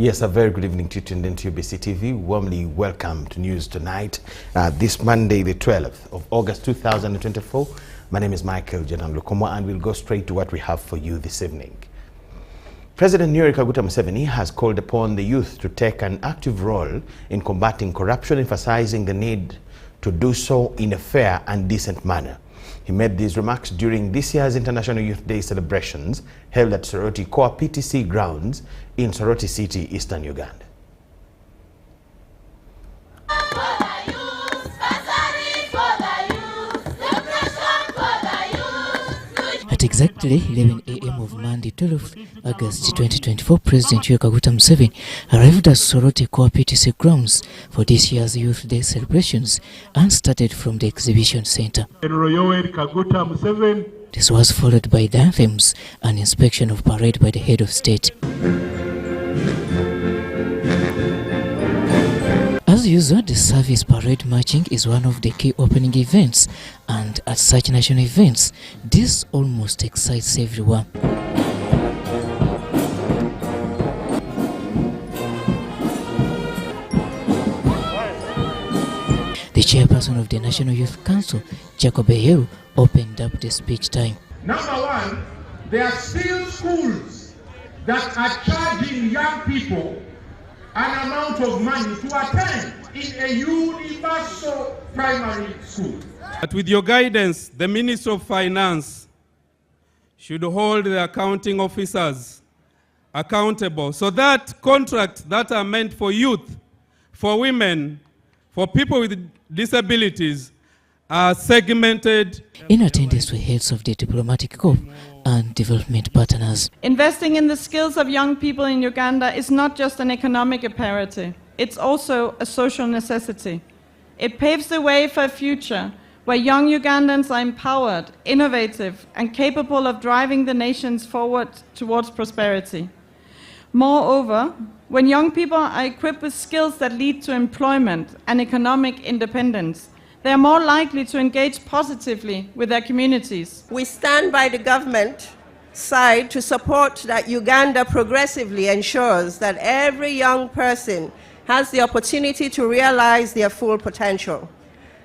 Yes, a very good evening to you tuned into UBC TV. Warmly welcome to News Tonight, this Monday, the 12th of August 2024. My name is Micheal and Lukomwa, and we'll go straight to what we have for you this evening. President Kaguta Museveni has called upon the youth to take an active role in combating corruption, emphasizing the need to do so in a fair and decent manner. He made these remarks during this year's International Youth Day celebrations held at Soroti Core PTC grounds in Soroti City, Eastern Uganda. At exactly 11 a.m. of Monday, 12th August 2024, President Kaguta Museveni arrived at Soroti Core PTC grounds for this year's Youth Day celebrations and started from the exhibition center. This was followed by the anthems and inspection of parade by the head of state. As usual, the service parade marching is one of the key opening events, and at such national events, this almost excites everyone. The chairperson of the National Youth Council, Jacob Eyeru, opened up the speech time. Number one, there are still schools that are charging young people an amount of money to attend in a universal primary school. But with your guidance, the Minister of Finance should hold the accounting officers accountable so that contracts that are meant for youth, for women, for people with disabilities are segmented. In attendance were heads of the diplomatic corps and development partners. Investing in the skills of young people in Uganda is not just an economic imperative, it's also a social necessity. It paves the way for a future where young Ugandans are empowered, innovative, and capable of driving the nations forward towards prosperity. Moreover, when young people are equipped with skills that lead to employment and economic independence, they are more likely to engage positively with their communities. We stand by the government side to support that Uganda progressively ensures that every young person has the opportunity to realize their full potential.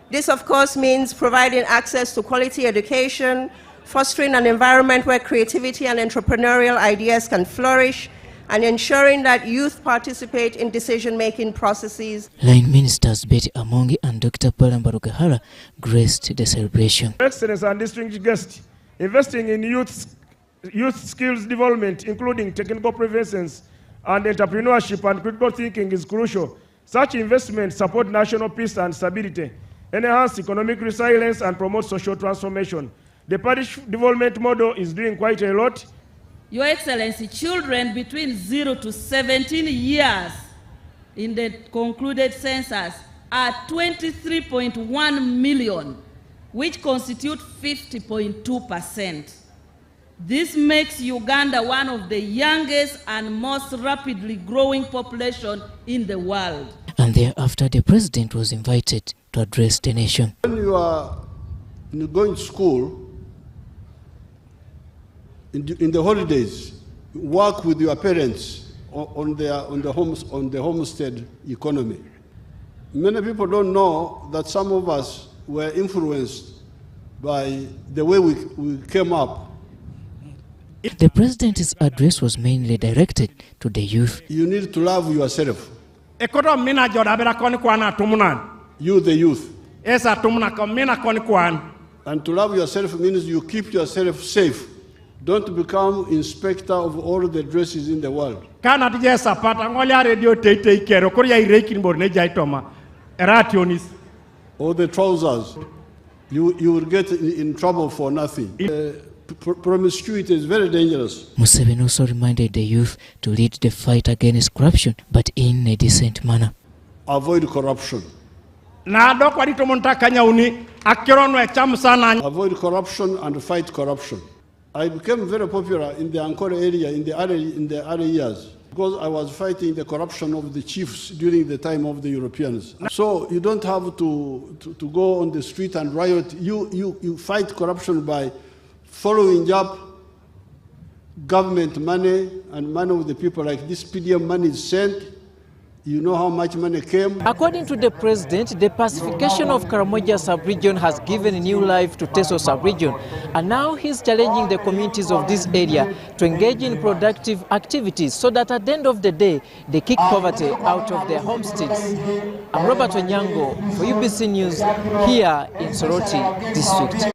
This, of course, means providing access to quality education, fostering an environment where creativity and entrepreneurial ideas can flourish, and ensuring that youth participate in decision-making processes. Line Ministers Betty Amongi and Dr. Palambarugahara graced the celebration. Excellence and distinguished guests, investing in youth skills development, including technical preventions and entrepreneurship and critical thinking, is crucial. Such investments support national peace and stability, enhance economic resilience, and promote social transformation. The parish development model is doing quite a lot. Your Excellency, children between 0 to 17 years in the concluded census are 23.1 million, which constitute 50.2%. This makes Uganda one of the youngest and most rapidly growing population in the world. And thereafter, the president was invited to address the nation. When you are going to school, in the holidays, work with your parents on the homestead economy. Many people don't know that some of us were influenced by the way we came up. The president's address was mainly directed to the youth. You need to love yourself. You, the youth. And to love yourself means you keep yourself safe. Don't become inspector of all the dresses in the world. Or the trousers. You will get in trouble for nothing. Promiscuity is very dangerous. Museveni also reminded the youth to lead the fight against corruption, but in a decent manner. Avoid corruption. Avoid corruption and fight corruption. I became very popular in the Ankara area in the early years because I was fighting the corruption of the chiefs during the time of the Europeans. So you don't have to go on the street and riot. You fight corruption by following up government money and money of the people, like this PDM money is sent. You know how much money came? According to the president, the pacification of Karamoja sub-region has given new life to Teso sub-region, and now he's challenging the communities of this area to engage in productive activities so that at the end of the day, they kick poverty out of their homesteads. I'm Robert Onyango for UBC News here in Soroti District.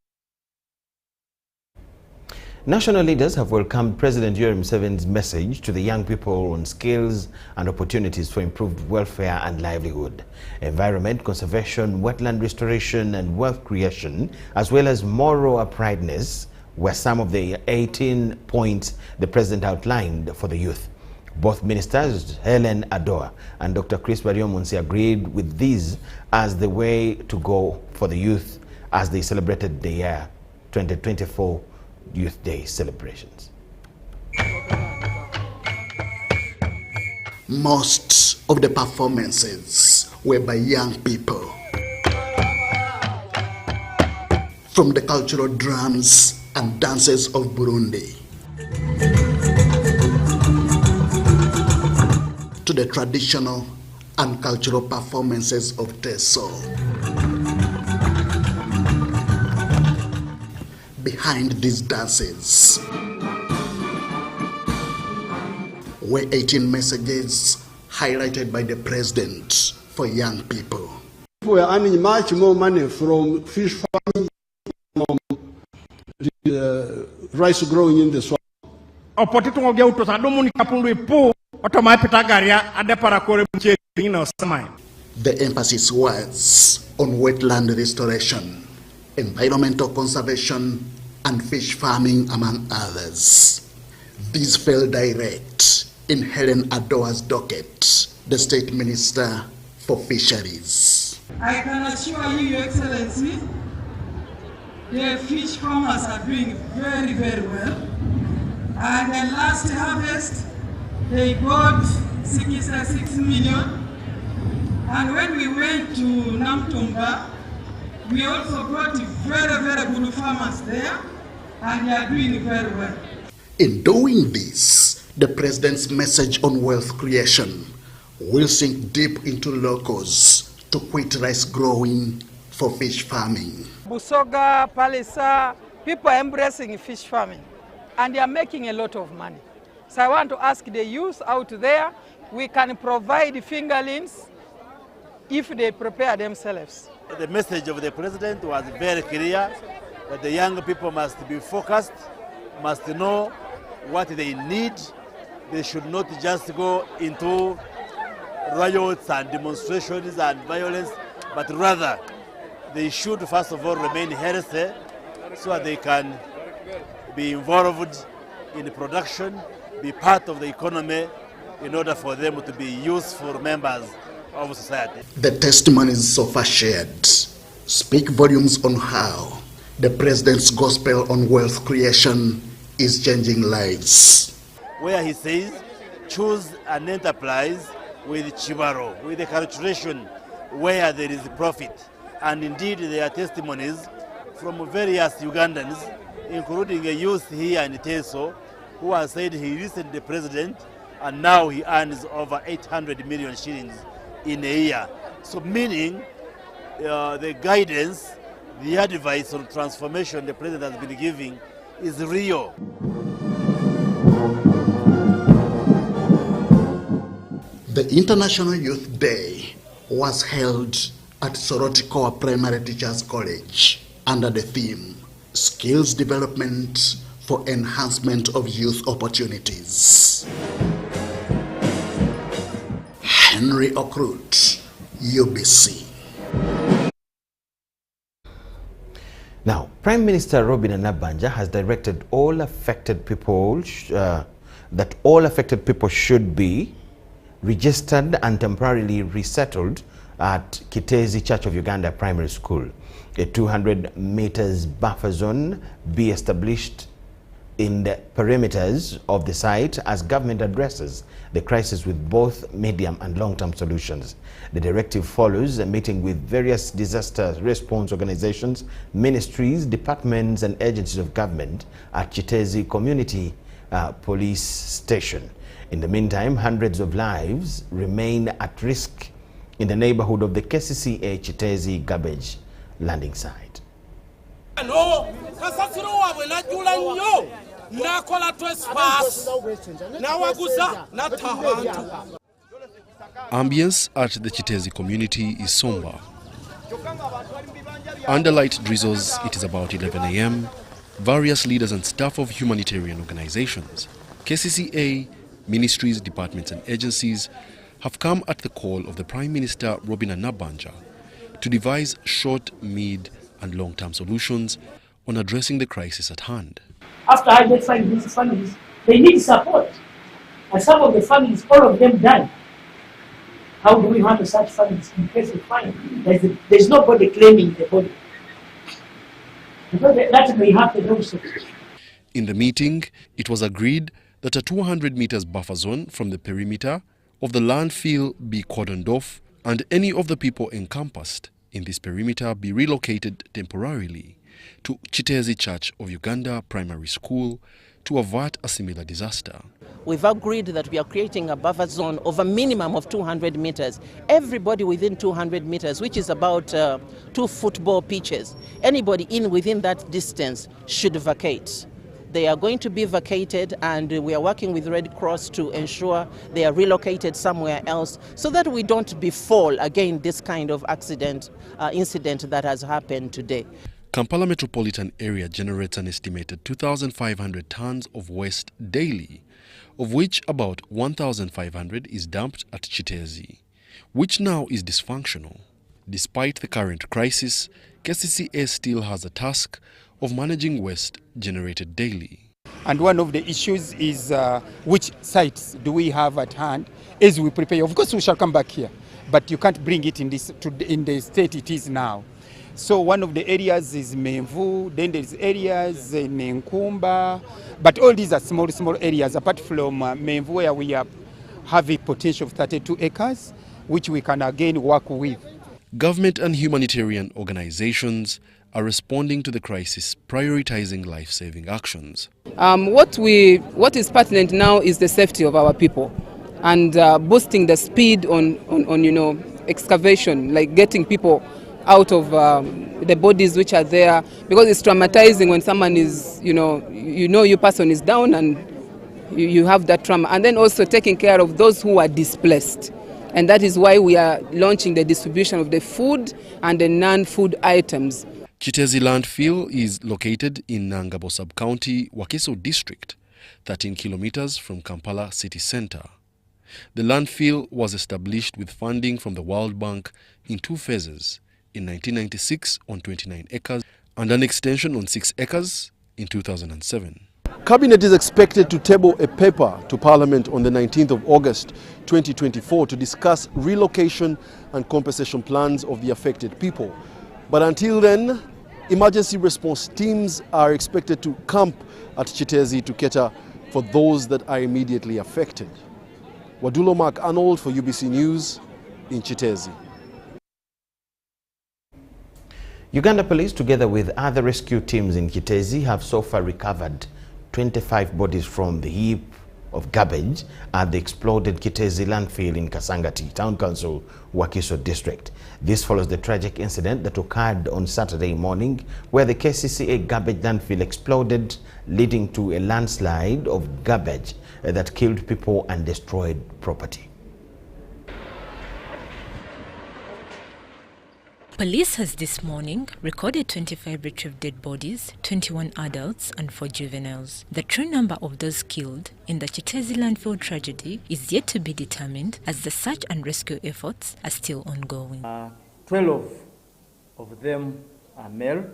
National leaders have welcomed President Yoweri Museveni's message to the young people on skills and opportunities for improved welfare and livelihood. Environment conservation, wetland restoration and wealth creation, as well as moral uprightness, were some of the 18 points the president outlined for the youth. Both ministers, Helen Adoa and Dr. Chris Bariomunsi, agreed with these as the way to go for the youth as they celebrated the year 2024 Youth Day celebrations. Most of the performances were by young people. From the cultural drums and dances of Burundi to the traditional and cultural performances of Teso. Behind these dances were 18 messages highlighted by the president for young people. We are earning much more money from fish farming, from the rice growing in the swamp. The emphasis was on wetland restoration, environmental conservation, and fish farming, among others. These fell direct in Helen Adoa's docket, the State Minister for Fisheries. I can assure you, Your Excellency, the fish farmers are doing very, very well. And the last harvest, they got 6 million. And when we went to Namtumba, we also got very, very good farmers there, and they are doing very well. In doing this, the president's message on wealth creation will sink deep into locals to quit rice growing for fish farming. Busoga, Palisa, people are embracing fish farming, and they are making a lot of money. So I want to ask the youth out there, we can provide fingerlings if they prepare themselves. The message of the president was very clear that the young people must be focused, must know what they need. They should not just go into riots and demonstrations and violence, but rather they should first of all remain healthy so that they can be involved in production, be part of the economy in order for them to be useful members of society. The testimonies so far shared speak volumes on how the president's gospel on wealth creation is changing lives. Where he says, choose an enterprise with chibaro, with a calculation where there is profit. And indeed there are testimonies from various Ugandans, including a youth here in Teso, who has said he listened to the president and now he earns over 800 million shillings in a year. So meaning the guidance, the advice on transformation the president has been giving is real. The International Youth Day was held at Soroti Core Primary Teachers College under the theme Skills Development for Enhancement of Youth Opportunities. Henry Okrut, UBC. Now, Prime Minister Robin Anabanja has directed all affected people that all affected people should be registered and temporarily resettled at Kiteezi Church of Uganda Primary School. A 200 meters buffer zone be established in the perimeters of the site as government addresses the crisis with both medium and long-term solutions. The directive follows a meeting with various disaster response organizations, ministries, departments and agencies of government at Kiteezi Community police station. In the meantime, hundreds of lives remain at risk in the neighborhood of the KCCA Kiteezi garbage landing site. Ambience at the Kiteezi community is somber. Under light drizzles, it is about 11 a.m. Various leaders and staff of humanitarian organizations, KCCA, ministries, departments and agencies have come at the call of the Prime Minister Robina Nabanja to devise short, mid and long-term solutions on addressing the crisis at hand. After identifying these families, they need support. And some of the families, all of them died. How do we handle such families in case we find there's nobody claiming the body? Because that may happen also. In the meeting, it was agreed that a 200 meters buffer zone from the perimeter of the landfill be cordoned off and any of the people encompassed in this perimeter be relocated temporarily to Kiteezi Church of Uganda Primary School to avert a similar disaster. We've agreed that we are creating a buffer zone of a minimum of 200 meters. Everybody within 200 meters, which is about 2 football pitches, anybody within that distance should vacate. They are going to be vacated, and we are working with Red Cross to ensure they are relocated somewhere else so that we don't befall again this kind of incident that has happened today. Kampala metropolitan area generates an estimated 2,500 tons of waste daily, of which about 1,500 is dumped at Kiteezi, which now is dysfunctional. Despite the current crisis, KCCA still has a task of managing waste generated daily. And one of the issues is which sites do we have at hand as we prepare. Of course we shall come back here, but you can't bring it in the state it is now. So one of the areas is Menvu, then there's areas in Nkumba, but all these are small areas apart from Menvu, where we have a potential of 32 acres, which we can again work with. Government and humanitarian organizations are responding to the crisis, prioritizing life-saving actions. What is pertinent now is the safety of our people and boosting the speed on excavation, like getting people out of the bodies which are there, because it's traumatizing when someone is, your person is down and you have that trauma. And then also taking care of those who are displaced. And that is why we are launching the distribution of the food and the non-food items. Kiteezi Landfill is located in Nangabo Sub-County, Wakiso District, 13 kilometers from Kampala city center. The landfill was established with funding from the World Bank in 2 phases, in 1996 on 29 acres and an extension on 6 acres in 2007. Cabinet is expected to table a paper to Parliament on the 19th of August 2024 to discuss relocation and compensation plans of the affected people. But until then, emergency response teams are expected to camp at Kiteezi to cater for those that are immediately affected. Wadulo Mark Arnold for UBC News in Kiteezi. Uganda Police, together with other rescue teams in Kiteezi, have so far recovered 25 bodies from the heap of garbage at the exploded Kiteezi landfill in Kasangati, Town Council, Wakiso District. This follows the tragic incident that occurred on Saturday morning, where the KCCA garbage landfill exploded, leading to a landslide of garbage that killed people and destroyed property. Police has this morning recorded 25 retrieved dead bodies, 21 adults and 4 juveniles. The true number of those killed in the Kiteezi landfill tragedy is yet to be determined, as the search and rescue efforts are still ongoing. 12 of them are male,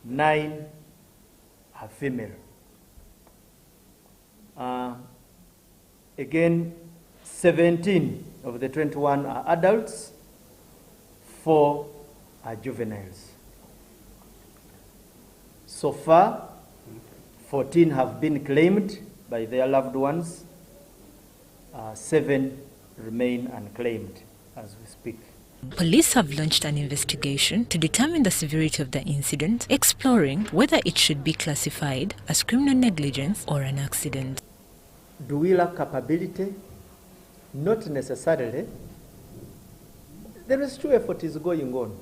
9 are female. Again, 17 of the 21 are adults, 4 are juveniles. So far, 14 have been claimed by their loved ones. 7 remain unclaimed as we speak. Police have launched an investigation to determine the severity of the incident, exploring whether it should be classified as criminal negligence or an accident. Do we lack capability? Not necessarily. The rescue effort is going on.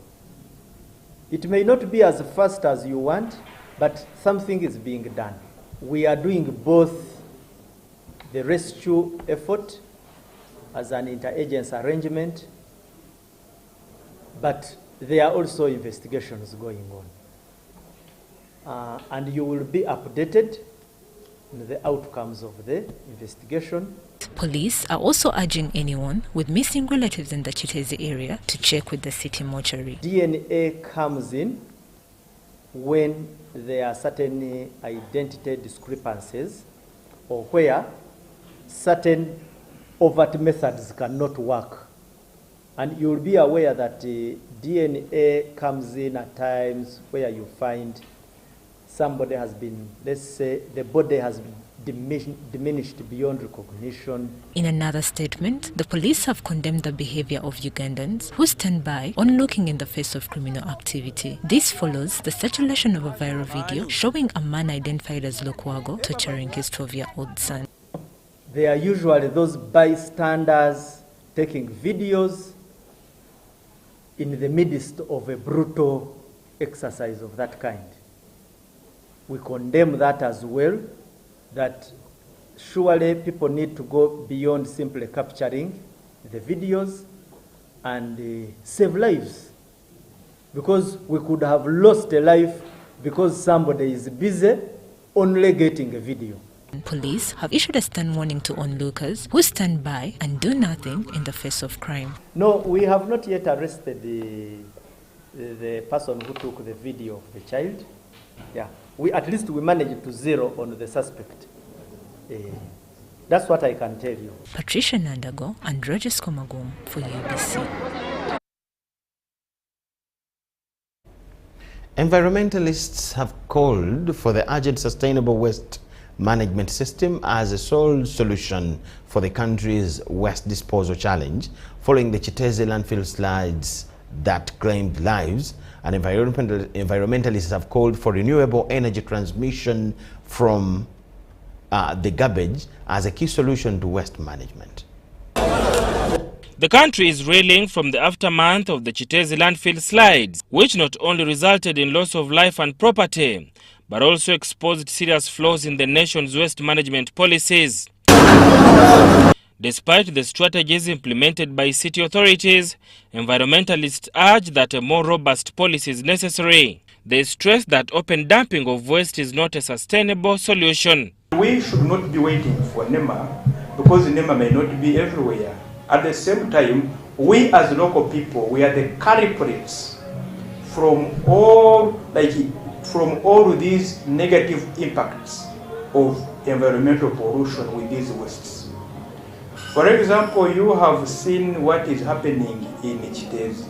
It may not be as fast as you want, but something is being done. We are doing both the rescue effort as an interagency arrangement, but there are also investigations going on. And you will be updated on the outcomes of the investigation. Police are also urging anyone with missing relatives in the Kiteezi area to check with the city mortuary. DNA comes in when there are certain identity discrepancies or where certain overt methods cannot work. And you'll be aware that DNA comes in at times where you find somebody has been, let's say, the body has been diminished beyond recognition. In another statement, the police have condemned the behavior of Ugandans who stand by onlooking in the face of criminal activity. This follows the circulation of a viral video showing a man identified as Lukomwa torturing his 12-year-old son. They are usually those bystanders taking videos in the midst of a brutal exercise of that kind. We condemn that as well, that surely people need to go beyond simply capturing the videos and save lives. Because we could have lost a life because somebody is busy only getting a video. Police have issued a stern warning to onlookers who stand by and do nothing in the face of crime. No, we have not yet arrested the person who took the video of the child. Yeah, at least we managed to zero on the suspect. That's what I can tell you. Patricia Nandago and Rogers Komagum for UBC. Environmentalists have called for the urgent sustainable waste management system as a sole solution for the country's waste disposal challenge following the Kiteezi landfill slides that claimed lives. And environmentalists have called for renewable energy transmission from the garbage as a key solution to waste management. The country is reeling from the aftermath of the Kiteezi landfill slides, which not only resulted in loss of life and property, but also exposed serious flaws in the nation's waste management policies. Despite the strategies implemented by city authorities, environmentalists urge that a more robust policy is necessary. They stress that open dumping of waste is not a sustainable solution. We should not be waiting for NEMA because NEMA may not be everywhere. At the same time, we as local people, we are the culprits from all these negative impacts of environmental pollution with these wastes. For example, you have seen what is happening in Kiteezi.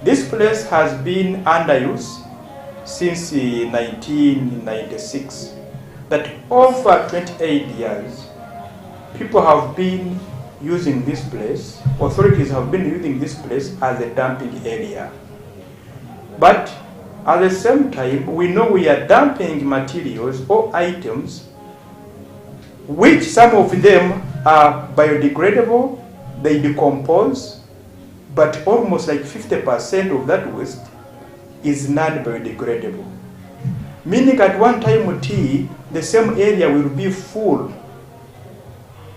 This place has been under use since 1996. That over 28 years, people have been using this place, authorities have been using this place as a dumping area. But at the same time, we know we are dumping materials or items which some of them are biodegradable, they decompose, but almost like 50% of that waste is non-biodegradable. Meaning at one time the same area will be full.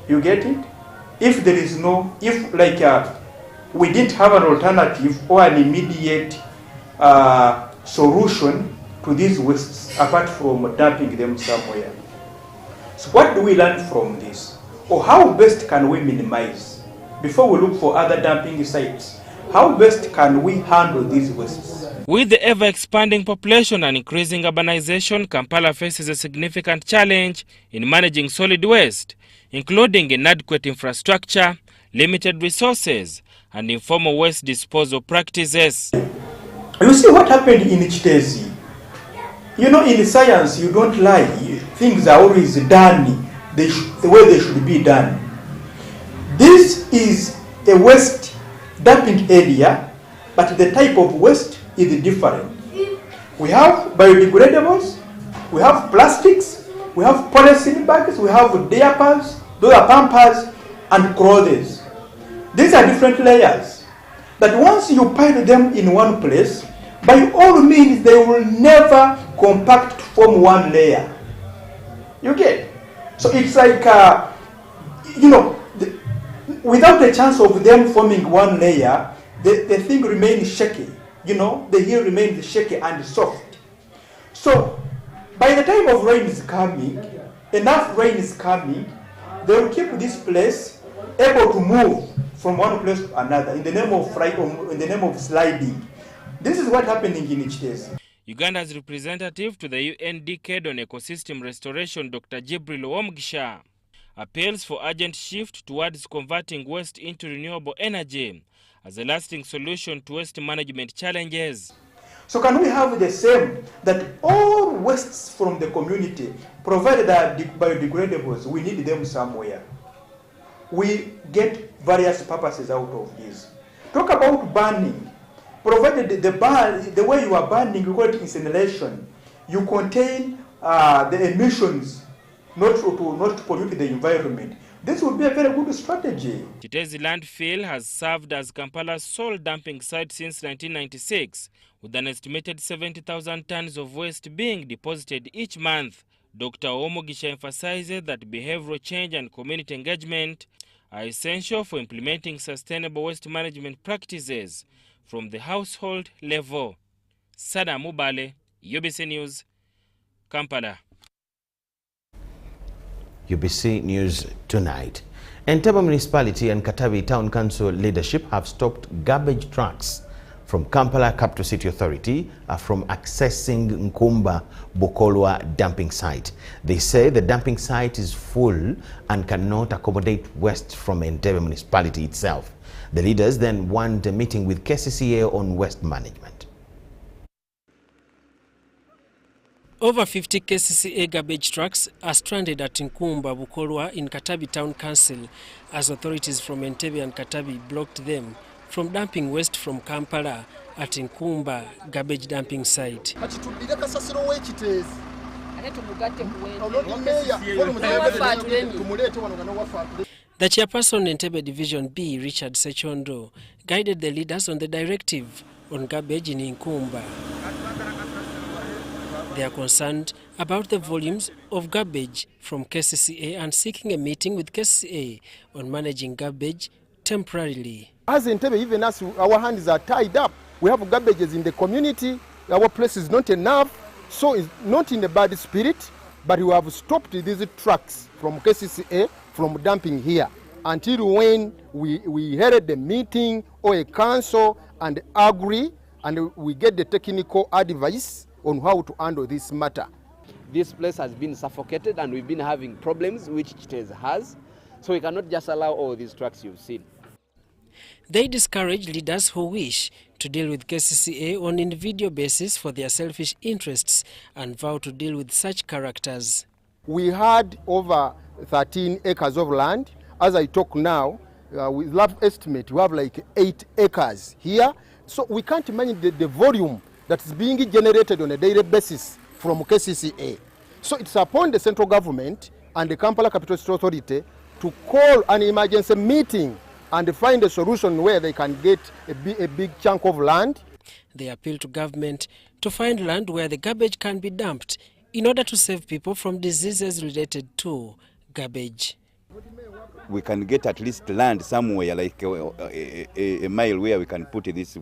You get it? If there is no, we didn't have an alternative or an immediate solution to these wastes apart from dumping them somewhere. So what do we learn from this? Or how best can we minimize? Before we look for other dumping sites, how best can we handle these wastes? With the ever-expanding population and increasing urbanization, Kampala faces a significant challenge in managing solid waste, including inadequate infrastructure, limited resources, and informal waste disposal practices. You see what happened in Kiteezi? You know, in science, you don't lie. Things are always done the way they should be done. This is a waste dumping area, but the type of waste is different. We have biodegradables, we have plastics, we have polythene bags, we have diapers, those are pampers, and clothes. These are different layers. That once you pile them in one place, by all means they will never compact to form one layer. You get? So it's like, without the chance of them forming one layer, the thing remains shaky. The heel remains shaky and soft. So by the time of rain is coming, enough rain is coming, they will keep this place able to move from one place to another in the name of sliding. This is what happening in Kiteezi. Uganda's representative to the UN Decade on Ecosystem Restoration, Dr. Lukomwa, appeals for urgent shift towards converting waste into renewable energy as a lasting solution to waste management challenges. So can we have the same, that all wastes from the community, provided that biodegradables, we need them somewhere. We get various purposes out of this. Talk about burning. Provided the way you are burning, you call it incineration, you contain the emissions not to pollute the environment. This would be a very good strategy. Kiteezi Landfill has served as Kampala's sole dumping site since 1996, with an estimated 70,000 tons of waste being deposited each month. Dr. Lukomwa emphasizes that behavioral change and community engagement are essential for implementing sustainable waste management practices from the household level. Sada Mubale, UBC News, Kampala. UBC News Tonight. Entebbe Municipality and Katabi Town Council leadership have stopped garbage trucks from Kampala Capital City Authority from accessing Nkumba Bukolwa dumping site. They say the dumping site is full and cannot accommodate waste from Entebbe Municipality itself. The leaders then want a meeting with KCCA on waste management. Over 50 KCCA garbage trucks are stranded at Nkumba Bukolwa in Katabi Town Council as authorities from Entebbe and Katabi blocked them from dumping waste from Kampala at Nkumba garbage dumping site. The chairperson Entebbe Division B, Richard Sechondo, guided the leaders on the directive on garbage in Nkumba. They are concerned about the volumes of garbage from KCCA and seeking a meeting with KCCA on managing garbage temporarily. As Entebbe, even us, our hands are tied up. We have garbages in the community. Our place is not enough, so it's not in a bad spirit, but we have stopped these trucks from KCCA from dumping here until when we held a meeting or a council and agree and we get the technical advice on how to handle this matter. This place has been suffocated and we've been having problems which Kiteezi has, so we cannot just allow all these trucks you've seen. They discourage leaders who wish to deal with KCCA on individual basis for their selfish interests and vow to deal with such characters. We had over 13 acres of land. As I talk now, with rough estimate, we have like 8 acres here. So we can't manage the volume that is being generated on a daily basis from KCCA. So it's upon the central government and the Kampala Capital City Authority to call an emergency meeting and find a solution where they can get a big chunk of land. They appeal to government to find land where the garbage can be dumped in order to save people from diseases related to garbage. We can get at least land somewhere, like a mile where we can put this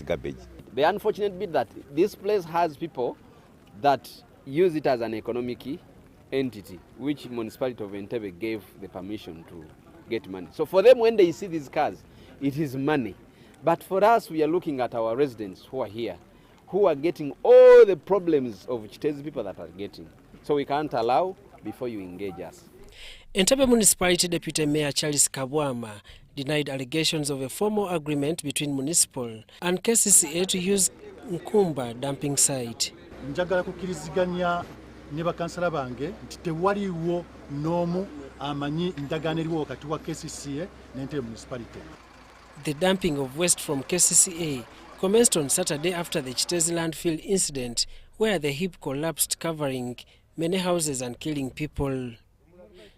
garbage. The unfortunate bit that this place has people that use it as an economic entity, which municipality of Entebbe gave the permission to get money. So for them, when they see these cars, it is money. But for us, we are looking at our residents who are here, who are getting all the problems of Kiteezi people that are getting. So we can't allow before you engage us. Entebbe Municipality Deputy Mayor Charles Kabwama denied allegations of a formal agreement between municipal and KCCA to use Nkumba dumping site. Njagala kukiriziganya ne bakansala bange nti tewaliwo n'omu amanyi endagaano eriwo wakati wa KCCA n'Entebbe Municipality. The dumping of waste from KCCA commenced on Saturday after the Kiteezi landfill incident, where the heap collapsed, covering many houses and killing people.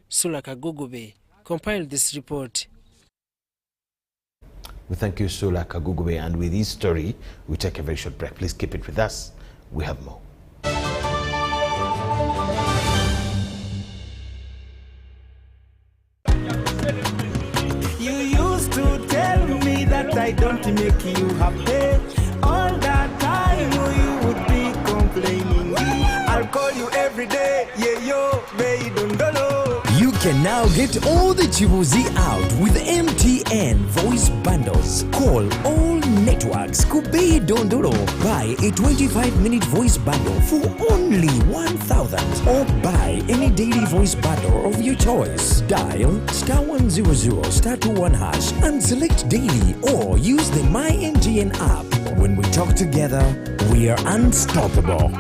Sula Kagugube compiled this report. We thank you, Sula Kagugube, and with this story, we take a very short break. Please keep it with us. We have more. You used to tell me that I don't make you happy. All that time you would be complaining. I'll call you every day, yeah, yo, baby, don't know. You can now get all the Chibuzi out with MTN voice bundles. Call all networks. Kubei Dondoro. Buy a 25-minute voice bundle for only 1,000, or buy any daily voice bundle of your choice. Dial *100 *21 hash and select daily, or use the My MTN app. When we talk together, we are unstoppable.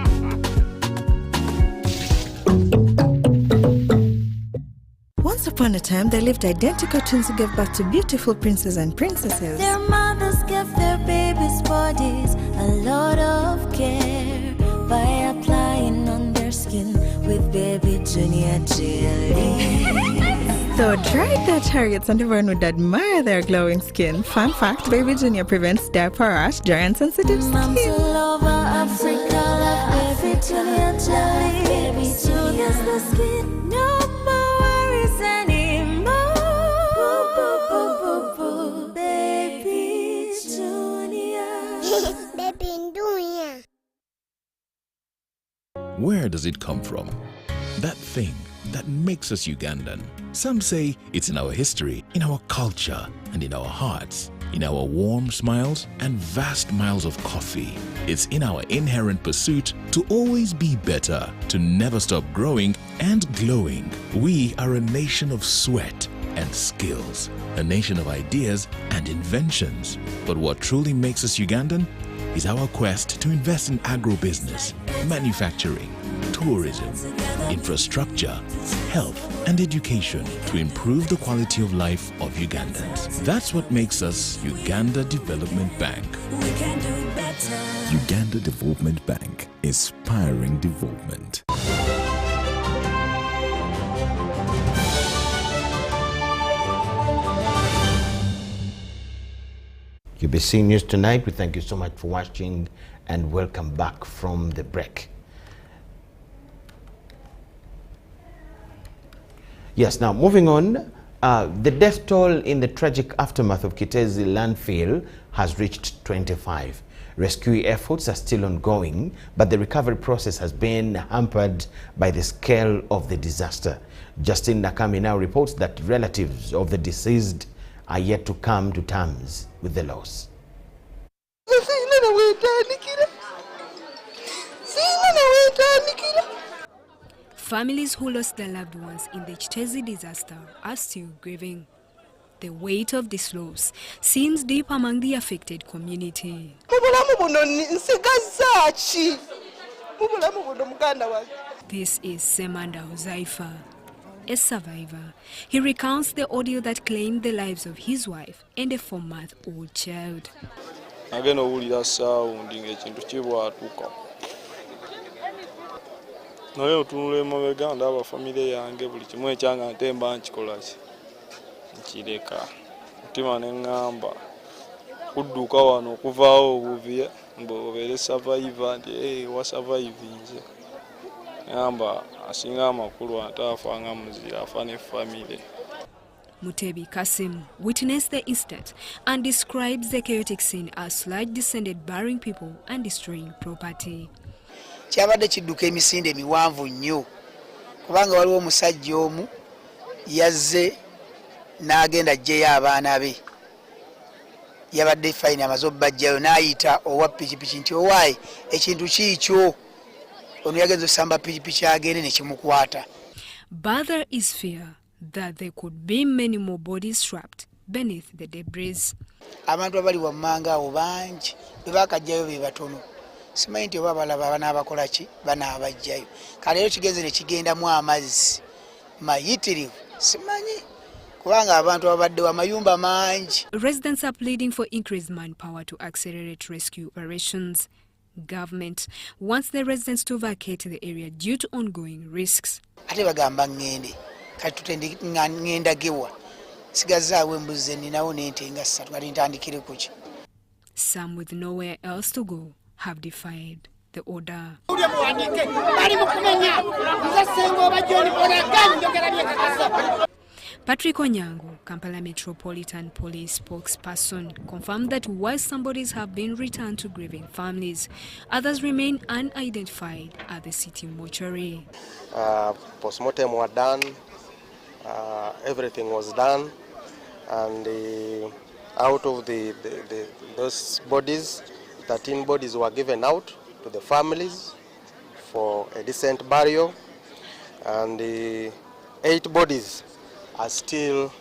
Once upon a time, there lived identical twins who gave birth to beautiful princes and princesses. Their mothers gave their babies' bodies a lot of care by applying on their skin with baby Junior jelly. Though dried their chariots and everyone would admire their glowing skin. Fun fact, baby Junior prevents diaper rash, dry and sensitive skin. Moms all over Africa love baby Junior jelly. Baby Junior's the skin. No more worries anymore. Baby Junior. Baby Junior. Where does it come from? That thing that makes us Ugandan. Some say it's in our history, in our culture, and in our hearts, in our warm smiles and vast miles of coffee. It's in our inherent pursuit to always be better, to never stop growing and glowing. We are a nation of sweat and skills, a nation of ideas and inventions. But what truly makes us Ugandan is our quest to invest in agribusiness, manufacturing, tourism, infrastructure, health and education to improve the quality of life of Ugandans. That's what makes us Uganda Development Bank. We can do better. Uganda Development Bank, inspiring development. UBC News Tonight, we thank you so much for watching and welcome back from the break. Yes, now moving on, the death toll in the tragic aftermath of Kiteezi landfill has reached 25. Rescue efforts are still ongoing, but the recovery process has been hampered by the scale of the disaster. Justin Nakami now reports that relatives of the deceased are yet to come to terms with the loss. Families who lost their loved ones in the Kiteezi disaster are still grieving. The weight of this loss seems deep among the affected community. This is Semanda Huzaifa, a survivor. He recounts the ordeal that claimed the lives of his wife and a 4-month-old child. naye otunula emabega ndaba famire yange buli kimu ekyanga ntemba nkikolaki nkireka mutima neŋŋamba kudduka wano okuvaawo obuvi mbobeere survivor nti wasavaivinze ŋŋamba asinga amakulu atafanga muzira afa ne famire. Mutebi Kasim witnessed the incident and describes the chaotic scene as sludge descended, burying people and destroying property. Kyabadde kidduka emisinde emiwanvu nnyo kubanga waliwo omusajja omu yazze n'agenda ajjeyo abaana be, yabadde fayini amaze obbajjayo n'ayita owa pikipiki nti owaayi ekintu kiikyo, ono yagenza osamba pikipiki agende ne kimukwata. But there is fear that there could be many more bodies trapped beneath the debris. Abantu abali wammanga awo bangi bwe bakajjayo be batono. Simanyi nti oba balaba banaabakola ki banaabajjayo. Kale leero kigenze ne kigendamu amazzi mayitirivu simanyi kubanga abantu abadde amayumba mangi. Residents are pleading for increased manpower to accelerate rescue operations. Government wants the residents to vacate the area due to ongoing risks. Ate bagamba ngende kati tutendi ngenda gewa sigazaawo embuzi ninawo n'ente nga 3 kati ntandikire kuki. Some with nowhere else to go have defied the order. Patrick Onyango, Kampala Metropolitan Police spokesperson, confirmed that while some bodies have been returned to grieving families, others remain unidentified at the city mortuary. Postmortem were done, everything was done, and out of those bodies, 13 bodies were given out to the families for a decent burial, and 8 bodies are still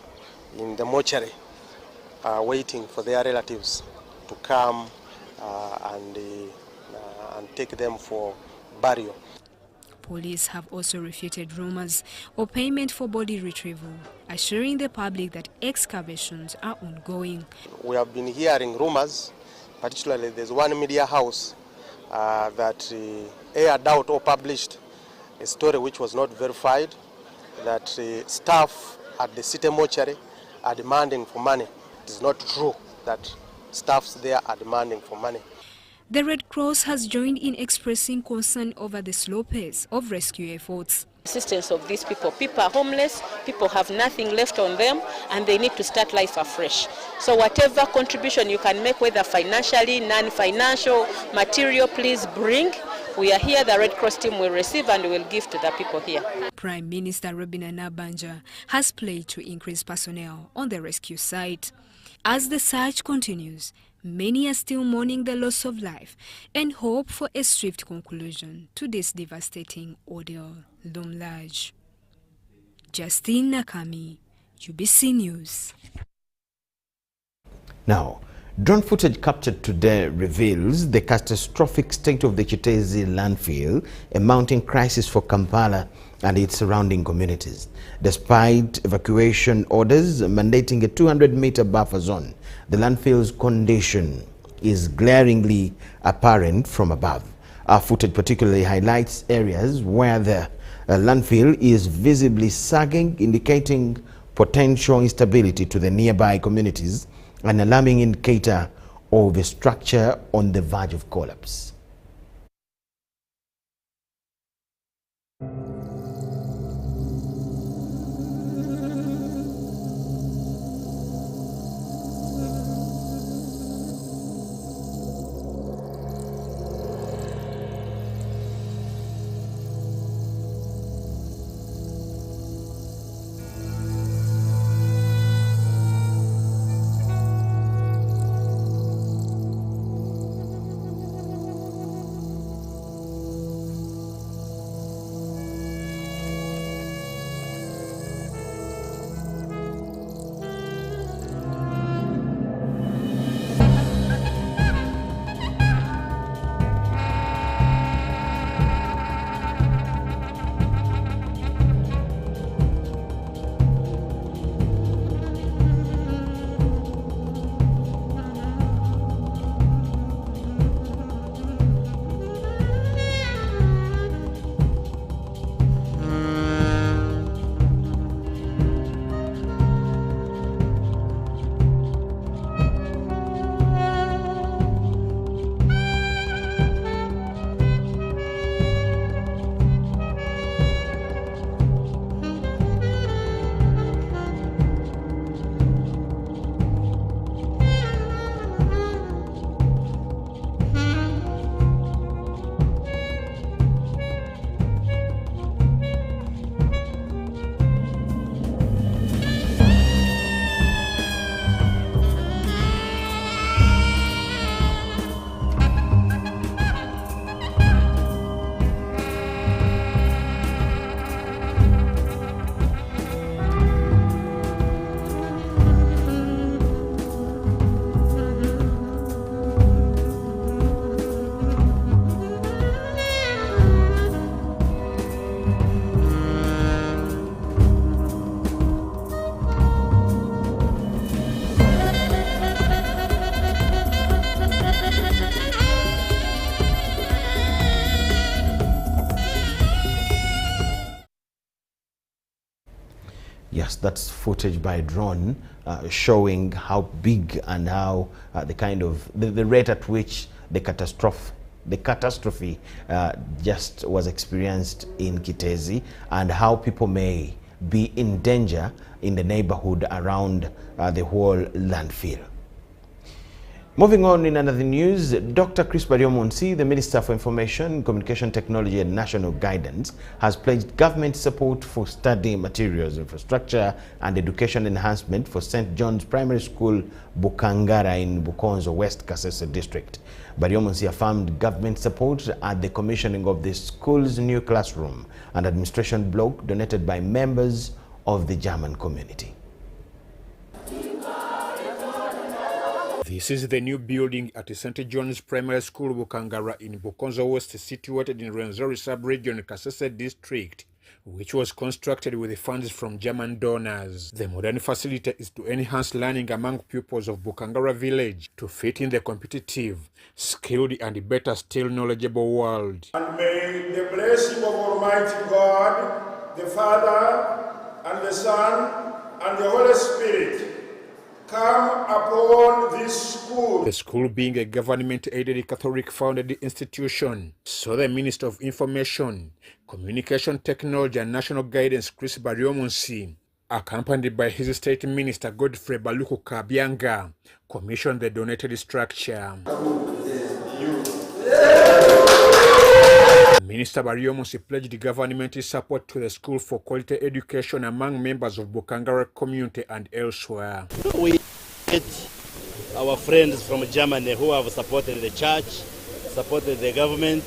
in the mortuary waiting for their relatives to come and take them for burial. Police have also refuted rumors of payment for body retrieval, assuring the public that excavations are ongoing. We have been hearing rumors, particularly there's one media house that aired out or published a story which was not verified, that staff at the city mortuary are demanding for money. It is not true that staffs there are demanding for money. The Red Cross has joined in expressing concern over the slow pace of rescue efforts. Assistance of these people. People are homeless, people have nothing left on them, and they need to start life afresh. So whatever contribution you can make, whether financially, non-financial, material, please bring. We are here, the Red Cross team will receive and will give to the people here. Prime Minister Robina Nabanja has pledged to increase personnel on the rescue site. As the search continues, many are still mourning the loss of life and hope for a swift conclusion to this devastating ordeal loom large. Justine Nakami, UBC News. Now, drone footage captured today reveals the catastrophic state of the Kiteezi landfill, a mounting crisis for Kampala and its surrounding communities. Despite evacuation orders mandating a 200-meter buffer zone, the landfill's condition is glaringly apparent from above. Our footage particularly highlights areas where the landfill is visibly sagging, indicating potential instability to the nearby communities, an alarming indicator of a structure on the verge of collapse. photographs, that's footage by drone, showing how big and how the rate at which the catastrophe just was experienced in Kiteezi, and how people may be in danger in the neighborhood around the whole landfill. Moving on in another news, Dr. Chris Baryomunsi, the Minister for Information, Communication Technology and National Guidance, has pledged government support for study materials, infrastructure and education enhancement for St. John's Primary School, Bukangara in Bukonzo West Kasese District. Baryomunsi affirmed government support at the commissioning of the school's new classroom and administration block donated by members of the German community. This is the new building at St. John's Primary School, Bukangara in Bukonzo West, situated in Rwenzori sub-region, Kasese District, which was constructed with the funds from German donors. The modern facility is to enhance learning among pupils of Bukangara village to fit in the competitive, skilled and better still knowledgeable world. And may the blessing of Almighty God, the Father and the Son and the Holy Spirit come upon this school. The school being a government-aided Catholic-founded institution, so the Minister of Information, Communication Technology and National Guidance, Chris Baryomunsi, accompanied by his State Minister Godfrey Baluku Kabyanga, commissioned the donated structure. Minister Baryomunsi pledged the government support to the school for quality education among members of Bukangara community and elsewhere. We get our friends from Germany who have supported the church, supported the government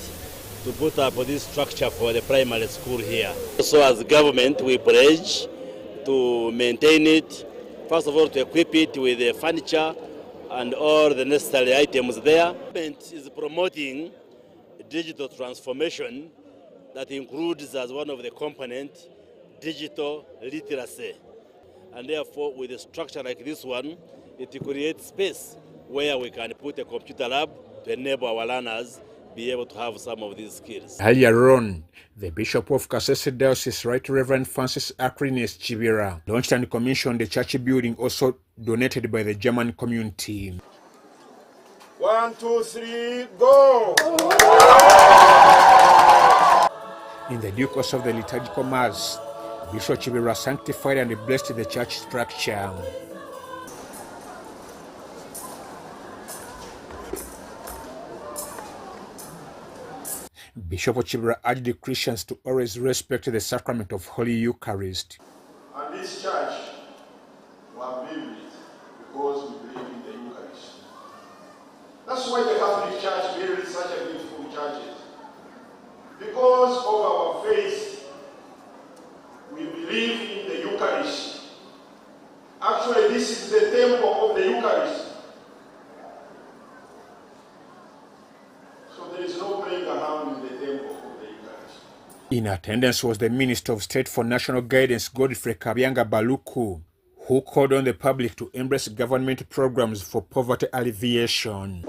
to put up this structure for the primary school here. So as government, we pledge to maintain it, first of all to equip it with the furniture and all the necessary items there. The government is promoting digital transformation that includes as one of the components digital literacy, and therefore with a structure like this one it creates space where we can put a computer lab to enable our learners be able to have some of these skills. Earlier on, the Bishop of Kasese Diocese, Right Reverend Francis Aquinas Chibira, launched and commissioned the church building also donated by the German community. 1, 2, 3, go! In the due course of the liturgical mass, Bishop Chibira sanctified and blessed the church structure. Bishop Chibira urged the Christians to always respect the sacrament of Holy Eucharist. And this church we have built because we believe in the Eucharist. That's why the Catholic Church built such a beautiful churches. Because of our faith, we believe in the Eucharist. Actually, this is the temple of the Eucharist. So there is no playing around in the temple of the Eucharist. In attendance was the Minister of State for National Guidance, Godfrey Kabyanga Baluku, who called on the public to embrace government programs for poverty alleviation.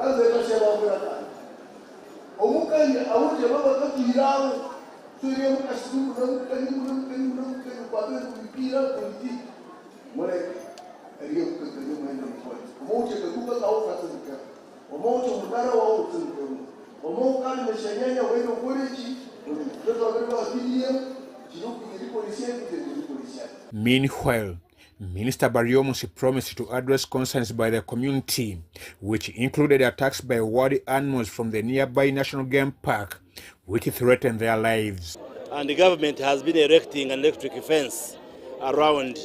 Meanwhile, Minister Baryomunsi promised to address concerns by the community, which included attacks by wild animals from the nearby National Game Park, which threatened their lives. And the government has been erecting an electric fence around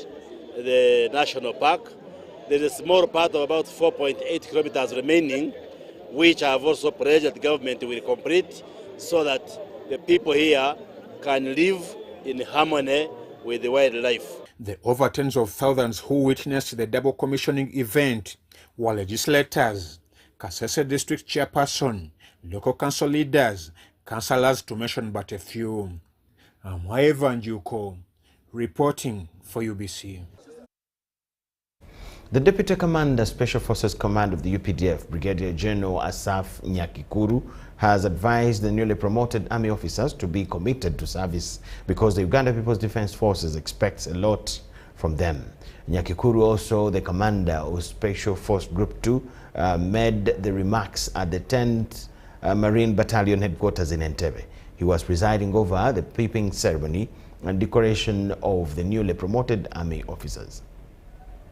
the national park. There is a small part of about 4.8 kilometers remaining, which I have also pledged that the government will complete so that the people here can live in harmony with the wildlife. The over tens of thousands who witnessed the double commissioning event were legislators, Kasese District Chairperson, local council leaders, councillors to mention but a few. I'm Ivan Juko, reporting for UBC. The Deputy Commander, Special Forces Command of the UPDF, Brigadier General Asaf Nyakikuru, has advised the newly promoted army officers to be committed to service because the Uganda People's Defense Forces expects a lot from them. Nyakikuru, also the commander of Special Force Group 2, made the remarks at the 10th Marine Battalion headquarters in Entebbe. He was presiding over the peeping ceremony and decoration of the newly promoted army officers.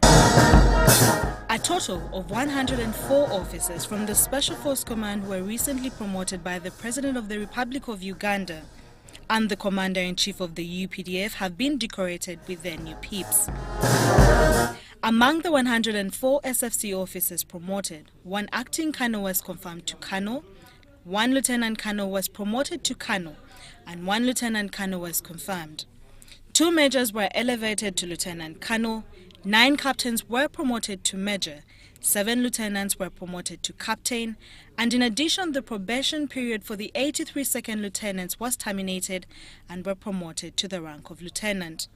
A total of 104 officers from the Special Force Command were recently promoted by the President of the Republic of Uganda, and the Commander-in-Chief of the UPDF have been decorated with their new peeps. Among the 104 SFC officers promoted, one acting colonel was confirmed to colonel, one lieutenant colonel was promoted to colonel, and one lieutenant colonel was confirmed. 2 majors were elevated to lieutenant colonel, 9 captains were promoted to major, 7 lieutenants were promoted to captain, and in addition, the probation period for the 83 second lieutenants was terminated and were promoted to the rank of lieutenant.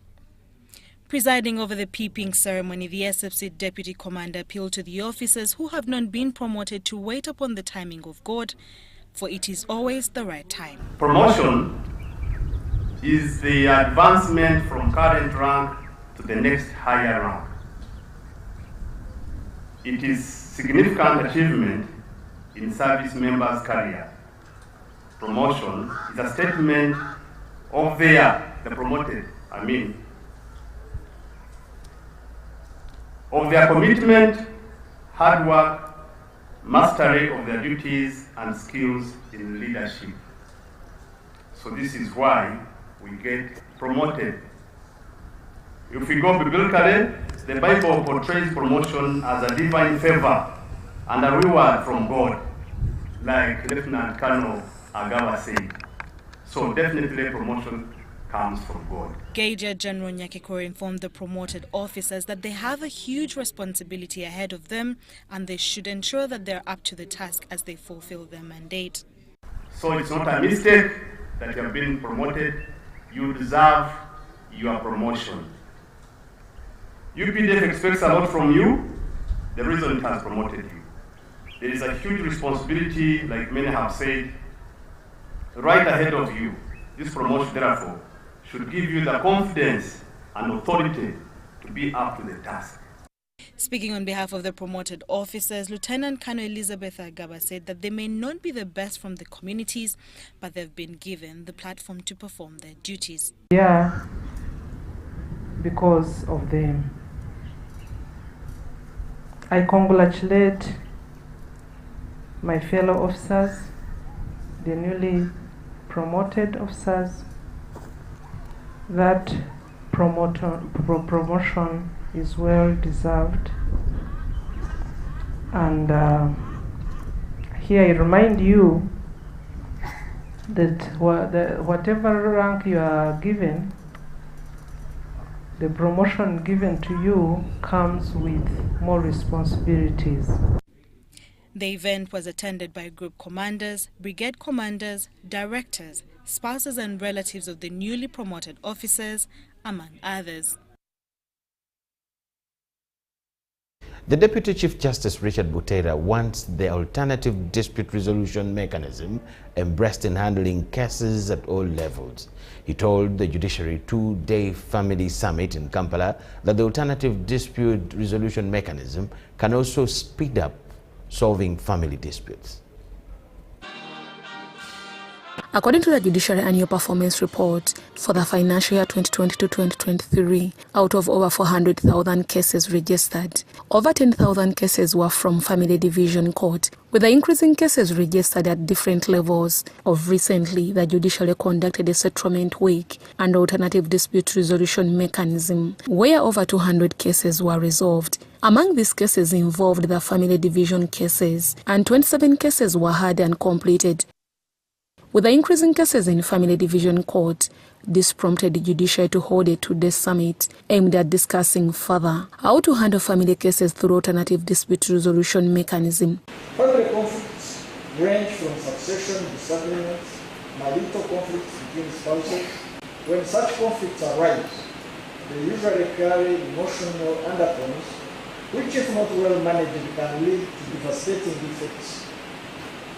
Presiding over the peeping ceremony, the SFC Deputy Commander appealed to the officers who have not been promoted to wait upon the timing of God, for it is always the right time. Promotion is the advancement from current rank to the next higher rank. It is significant achievement in service members' career. Promotion is a statement of the promoted, of their commitment, hard work, mastery of their duties and skills in leadership. So this is why we get promoted. If we go biblically, the Bible portrays promotion as a divine favor and a reward from God, like Lieutenant Colonel Agawa said. So definitely promotion comes from God. Brigadier General Nyakikuru informed the promoted officers that they have a huge responsibility ahead of them and they should ensure that they're up to the task as they fulfill their mandate. So it's not a mistake that you have been promoted. You deserve your promotion. UPDF expects a lot from you, the reason it has promoted you. There is a huge responsibility, like many have said, right ahead of you. This promotion, therefore, should give you the confidence and authority to be up to the task. Speaking on behalf of the promoted officers, Lieutenant Colonel Elizabeth Agaba said that they may not be the best from the communities, but they've been given the platform to perform their duties. Yeah, because of them. I congratulate my fellow officers, the newly promoted officers. That promotion is well deserved. And here I remind you that whatever rank you are given, the promotion given to you comes with more responsibilities. The event was attended by group commanders, brigade commanders, directors, spouses and relatives of the newly promoted officers, among others. The Deputy Chief Justice Richard Butera wants the alternative dispute resolution mechanism embraced in handling cases at all levels. He told the Judiciary two-day family summit in Kampala that the alternative dispute resolution mechanism can also speed up solving family disputes. According to the Judiciary Annual Performance Report for the financial year 2022-2023, out of over 400,000 cases registered, over 10,000 cases were from Family Division Court. With the increasing cases registered at different levels of recently, the Judiciary conducted a settlement week and alternative dispute resolution mechanism, where over 200 cases were resolved. Among these cases involved the Family Division cases, and 27 cases were heard and completed. With the increasing cases in Family Division Court, this prompted the Judiciary to hold a two-day summit aimed at discussing further how to handle family cases through alternative dispute resolution mechanism. Family conflicts range from succession disagreements, marital conflicts between spouses. When such conflicts arise, they usually carry emotional undertones, which if not well managed can lead to devastating effects.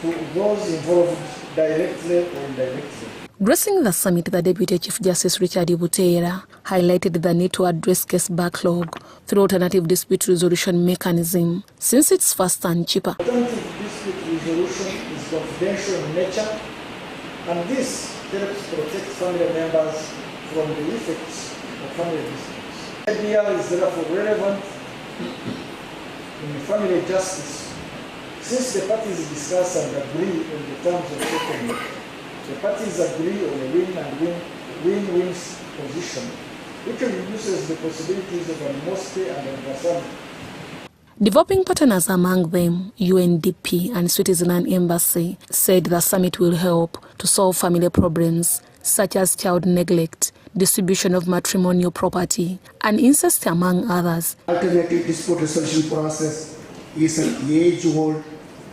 To to those involved directly or indirectly. Gracing the summit, the Deputy Chief Justice Richard Ibutera highlighted the need to address case backlog through alternative dispute resolution mechanism, since it's faster and cheaper. Alternative dispute resolution is confidential in nature, and this helps protect family members from the effects of family disputes. ADR is therefore relevant in family justice, since the parties discuss and agree on the terms of settlement. The parties agree on a win-win position, which reduces the possibilities of animosity and adversity. Developing partners, among them UNDP and Switzerland Embassy, said the summit will help to solve family problems such as child neglect, distribution of matrimonial property, and incest, among others. Alternative dispute resolution process is an age-old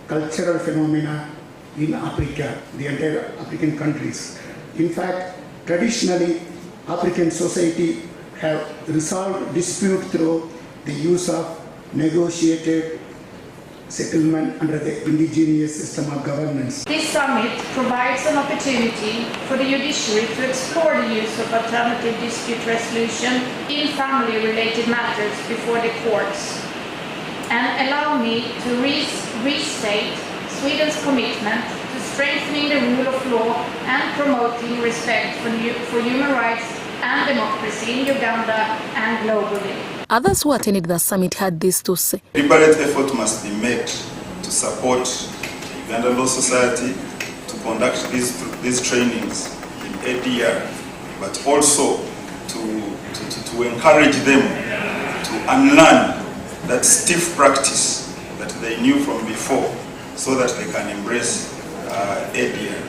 cultural phenomenon in Africa, the entire African countries. In fact, traditionally, African society have resolved dispute through the use of negotiated settlement under the indigenous system of governance. This summit provides an opportunity for the Judiciary to explore the use of alternative dispute resolution in family-related matters before the courts, and allow me to restate Sweden's commitment to strengthening the rule of law and promoting respect for human rights and democracy in Uganda and globally. Others who attended the summit had this to say. Deliberate effort must be made to support the Ugandan Law Society to conduct these trainings in ADR, but also to encourage them to unlearn that stiff practice that they knew from before, so that they can embrace ADR.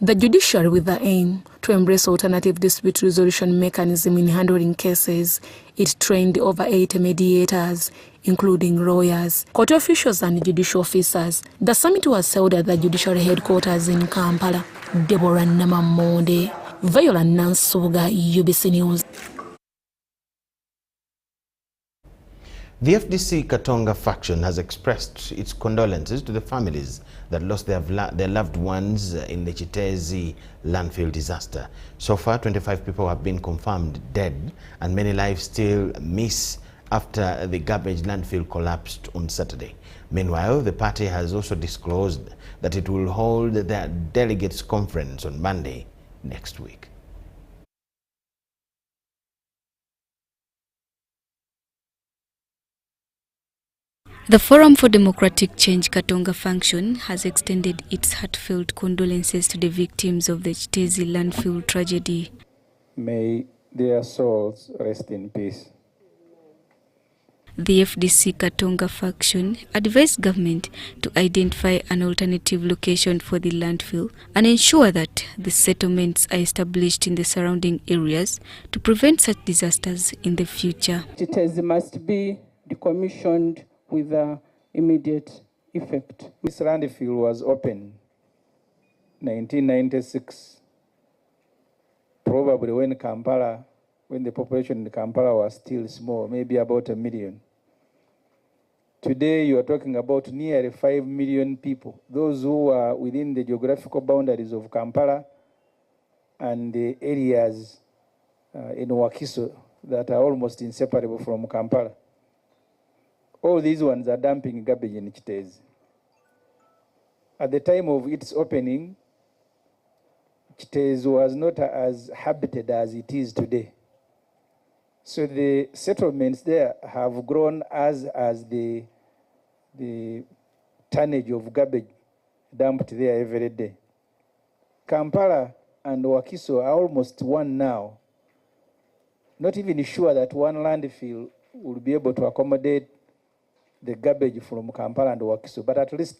The Judiciary, with the aim to embrace alternative dispute resolution mechanism in handling cases, it trained over 80 mediators, including lawyers, court officials and judicial officers. The summit was held at the Judiciary headquarters in Kampala. Deborah Namamonde, Viola Nansuga, UBC News. The FDC Katonga faction has expressed its condolences to the families that lost their loved ones in the Kiteezi landfill disaster. So far, 25 people have been confirmed dead, and many lives still miss after the garbage landfill collapsed on Saturday. Meanwhile, the party has also disclosed that it will hold their delegates conference on Monday next week. The Forum for Democratic Change Katonga Function has extended its heartfelt condolences to the victims of the Kiteezi landfill tragedy. May their souls rest in peace. The FDC Katonga Faction advised government to identify an alternative location for the landfill and ensure that the settlements are established in the surrounding areas to prevent such disasters in the future. Kiteezi must be decommissioned with immediate effect. This landfill was opened 1996, probably when the population in Kampala was still small, maybe about 1 million. Today you are talking about nearly 5 million people, those who are within the geographical boundaries of Kampala and the areas in Wakiso that are almost inseparable from Kampala. All these ones are dumping garbage in Kiteezi. At the time of its opening, Kiteezi was not as habited as it is today. So the settlements there have grown as the tonnage of garbage dumped there every day. Kampala and Wakiso are almost one now. Not even sure that one landfill will be able to accommodate the garbage from Kampala and Wakiso, but at least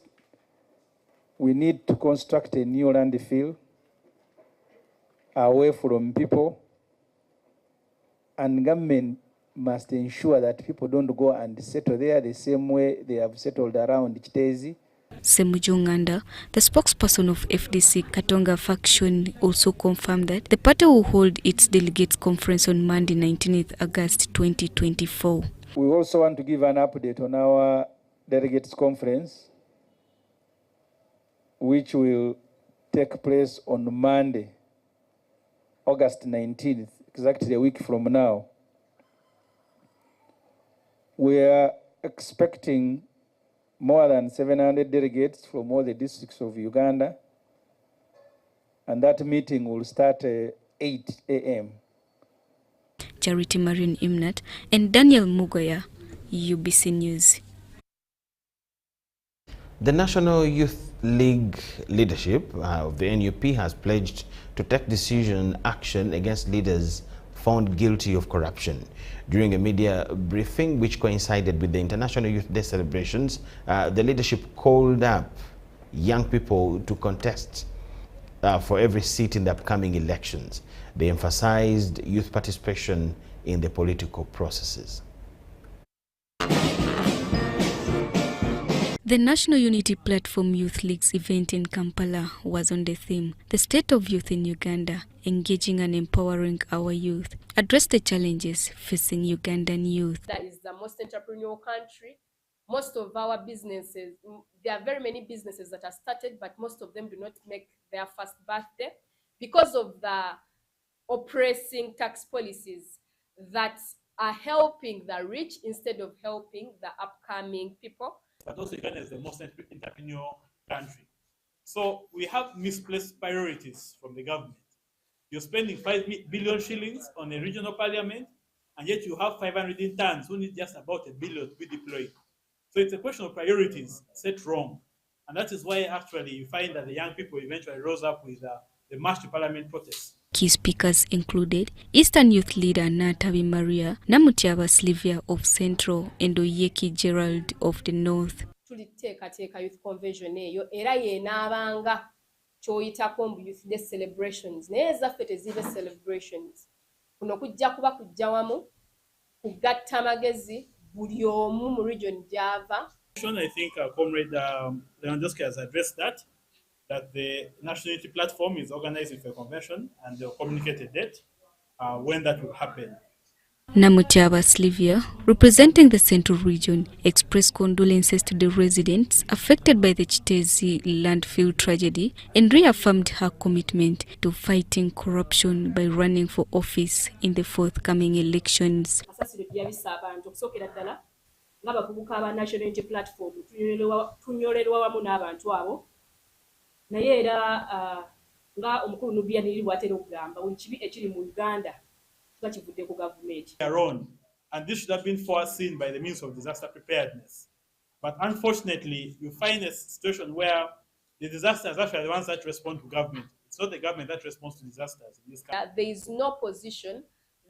we need to construct a new landfill away from people, and government must ensure that people don't go and settle there the same way they have settled around Kiteezi. Semujonganda, the spokesperson of FDC Katonga Faction, also confirmed that the party will hold its delegates conference on Monday, 19th August 2024. We also want to give an update on our delegates conference. which will take place on Monday, August 19th, exactly a week from now. We are expecting more than 700 delegates from all the districts of Uganda, and that meeting will start at 8 a.m. Charity Marion Imnat and Daniel Mugoya, UBC News. The National Youth League leadership of the NUP has pledged to take decision action against leaders found guilty of corruption. During a media briefing which coincided with the International Youth Day celebrations, the leadership called up young people to contest for every seat in the upcoming elections. They emphasized youth participation in the political processes. The National Unity Platform Youth League's event in Kampala was on the theme, The State of Youth in Uganda, Engaging and Empowering Our Youth, address the challenges facing Ugandan youth. That is the most entrepreneurial country. Most of our businesses, there are very many businesses that are started, but most of them do not make their first birthday because of the oppressing tax policies that are helping the rich instead of helping the upcoming people. But also Uganda is the most entrepreneurial country. So we have misplaced priorities from the government. You're spending 5 billion shillings on a regional parliament, and yet you have 500 interns who need just about $1 billion to be deployed. So it's a question of priorities set wrong. And that is why actually you find that the young people eventually rose up with the March to Parliament protests. Key speakers included Eastern Youth Leader Natabi Maria, Namutiaba Slivia of Central, and Oyeki Gerald of the North. Tuliteekateeka youth convention eyo era yeenaabanga ky'oyitako mbu youth day celebrations naye ezaffe tezibe celebrations. Kuno kujja kuba kujja wamu kugatta amagezi buli omu mu region gy'ava. I think Comrade Lewandowski has addressed that the National Unity Platform is organizing for a convention and they'll communicate a date when that will happen. Namutiaba Slivia, representing the Central Region, expressed condolences to the residents affected by the Kiteezi landfill tragedy and reaffirmed her commitment to fighting corruption by running for office in the forthcoming elections. National Unity Platform tunyolerwa wamu n'abantu abo naye era nga omukulu Nubia nili bwatera okugamba buli kibi ekiri mu Uganda kivudde ku government. And this should have been foreseen by the means of disaster preparedness. But unfortunately, you find a situation where the disasters are actually the ones that respond to government. It's not the government that responds to disasters. In this country. There is no position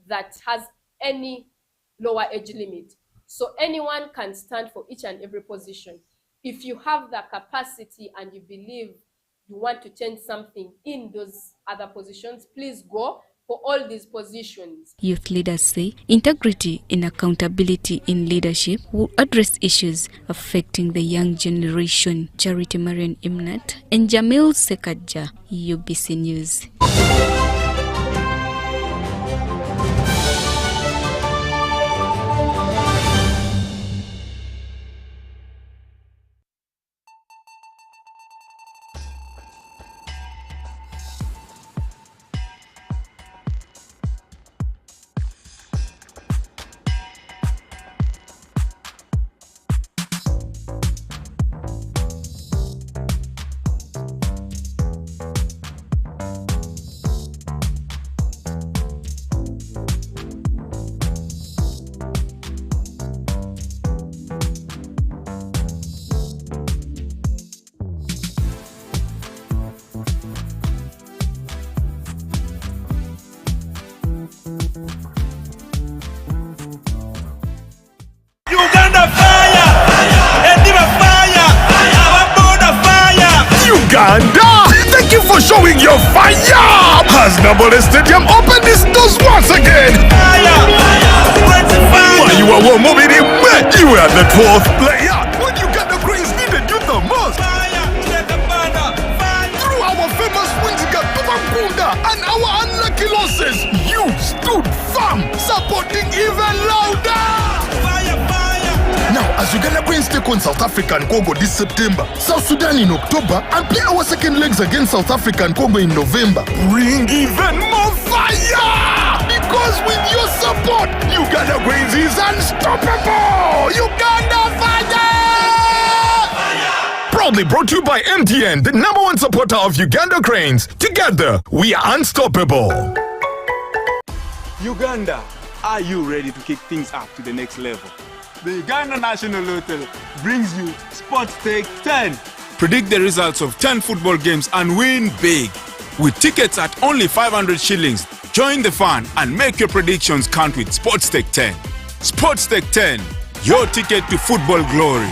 that has any lower age limit. So anyone can stand for each and every position. If you have the capacity and you believe you want to change something in those other positions, please go for all these positions. Youth leaders say integrity and accountability in leadership will address issues affecting the young generation. Charity Marion Imnat and Jamil Sekadja, UBC News. Uganda! Thank you for showing your fire! Has Nambole Stadium opened its doors once again? While you were warm moving in wet, you were the 12th player. When Uganda Cranes needed you the most. Through our famous wins against Tubakunda and our unlucky losses, you stood firm, supporting even louder. Now as Uganda Cranes take on South Africa and Congo this September, South Sudan in October, and play our second legs against South Africa and Congo in November. Bring even more fire! Because with your support, Uganda Cranes is unstoppable! Uganda Fire! Proudly brought to you by MTN, the #1 supporter of Uganda Cranes. Together, we are unstoppable. Uganda, are you ready to kick things up to the next level? The Uganda National Lottery brings you Sports Stake 10. Predict the results of 10 football games and win big. With tickets at only 500 shillings, join the fun and make your predictions count with Sports Stake 10. Sports Stake 10, your ticket to football glory.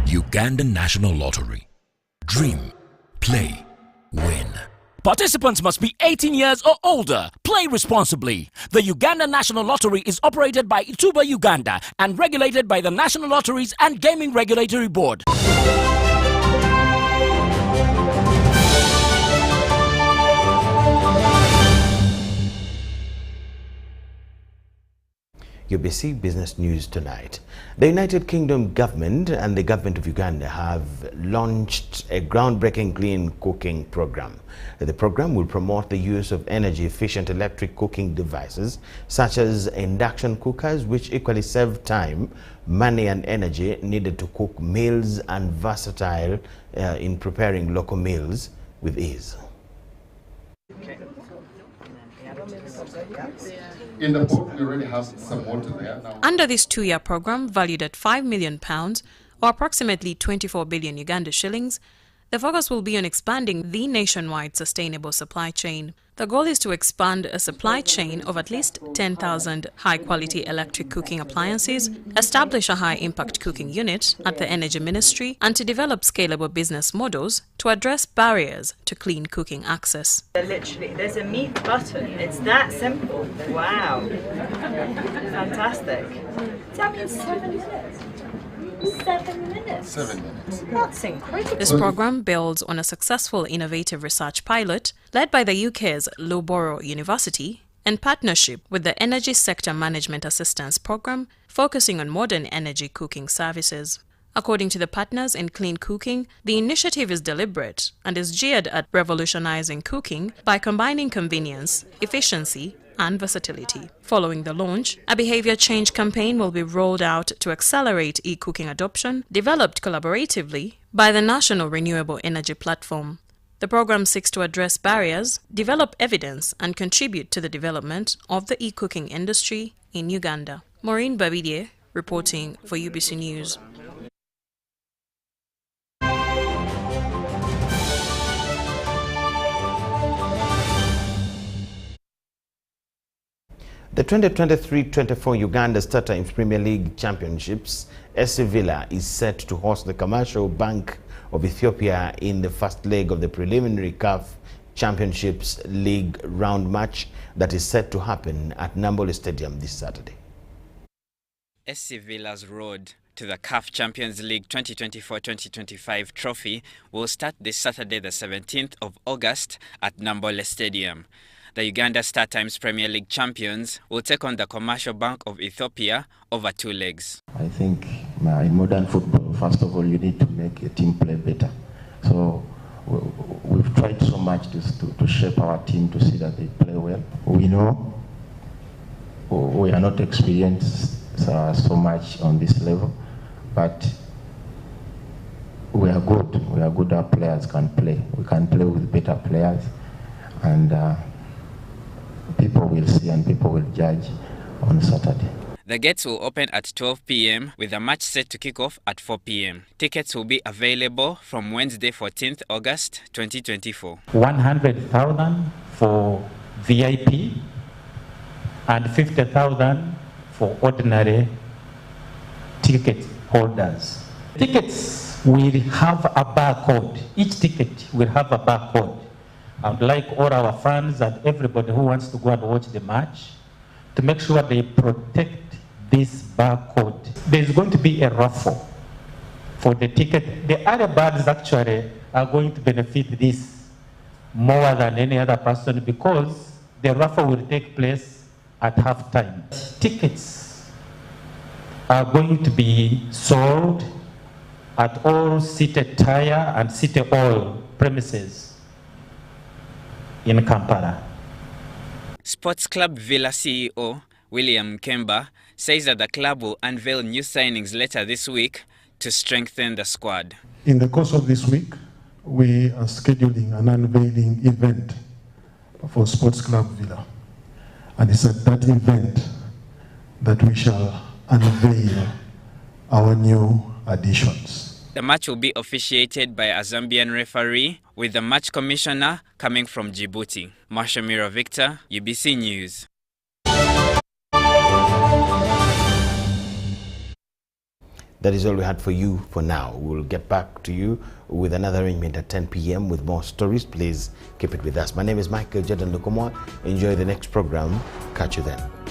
Uganda National Lottery. Dream, play, win. Participants must be 18 years or older. Play responsibly. The Uganda National Lottery is operated by Ituba Uganda and regulated by the National Lotteries and Gaming Regulatory Board. UBC Business News tonight. The United Kingdom government and the government of Uganda have launched a groundbreaking clean cooking program. The program will promote the use of energy-efficient electric cooking devices such as induction cookers, which equally save time, money and energy needed to cook meals, and versatile in preparing local meals with ease. In the boat, we already have some water there now. Under this 2-year program, valued at £5 million, or approximately 24 billion Uganda shillings, the focus will be on expanding the nationwide sustainable supply chain. The goal is to expand a supply chain of at least 10,000 high-quality electric cooking appliances, establish a high-impact cooking unit at the Energy Ministry, and to develop scalable business models to address barriers to clean cooking access. Literally, there's a meat button. It's that simple. Wow. Fantastic. That means 7 minutes. 7 minutes. 7 minutes. That's incredible. This program builds on a successful innovative research pilot led by the UK's Loughborough University in partnership with the Energy Sector Management Assistance Program, focusing on modern energy cooking services. According to the partners in clean cooking, the initiative is deliberate and is geared at revolutionizing cooking by combining convenience, efficiency, and versatility. Following the launch, a behavior change campaign will be rolled out to accelerate e-cooking adoption, developed collaboratively by the National Renewable Energy Platform. The program seeks to address barriers, develop evidence, and contribute to the development of the e-cooking industry in Uganda. Maureen Babidie reporting for UBC News. The 2023-24 Uganda Star Times Premier League Championships, SC Villa is set to host the Commercial Bank of Ethiopia in the first leg of the preliminary CAF Championships League round match that is set to happen at Nambole Stadium this Saturday. SC Villa's road to the CAF Champions League 2024-2025 trophy will start this Saturday, the 17th of August at Nambole Stadium. The Uganda Star Times Premier League champions will take on the Commercial Bank of Ethiopia over 2 legs. I think in modern football, first of all, you need to make a team play better. So we've tried so much to shape our team to see that they play well. We know we are not experienced so much on this level, but we are good. We are good. Our players can play. We can play with better players, and people will see and people will judge on Saturday. The gates will open at 12 p.m. with the match set to kick off at 4 p.m. Tickets will be available from Wednesday, 14th August 2024. 100,000 for VIP and 50,000 for ordinary ticket holders. Tickets will have a barcode. Each ticket will have a barcode. I would like all our fans and everybody who wants to go and watch the match to make sure they protect this barcode. There's going to be a raffle for the ticket. The other birds actually are going to benefit this more than any other person because the raffle will take place at halftime. Tickets are going to be sold at all City Tire and City Oil premises in Kampala. Sports Club Villa CEO William Kemba says that the club will unveil new signings later this week to strengthen the squad. In the course of this week, we are scheduling an unveiling event for Sports Club Villa. And it's at that event that we shall unveil our new additions. The match will be officiated by a Zambian referee, with the match commissioner coming from Djibouti. Marsha Mira Victor, UBC News. That is all we had for you for now. We'll get back to you with another arrangement at 10 p.m. with more stories. Please keep it with us. My name is Micheal Lukomwa. Enjoy the next program. Catch you then.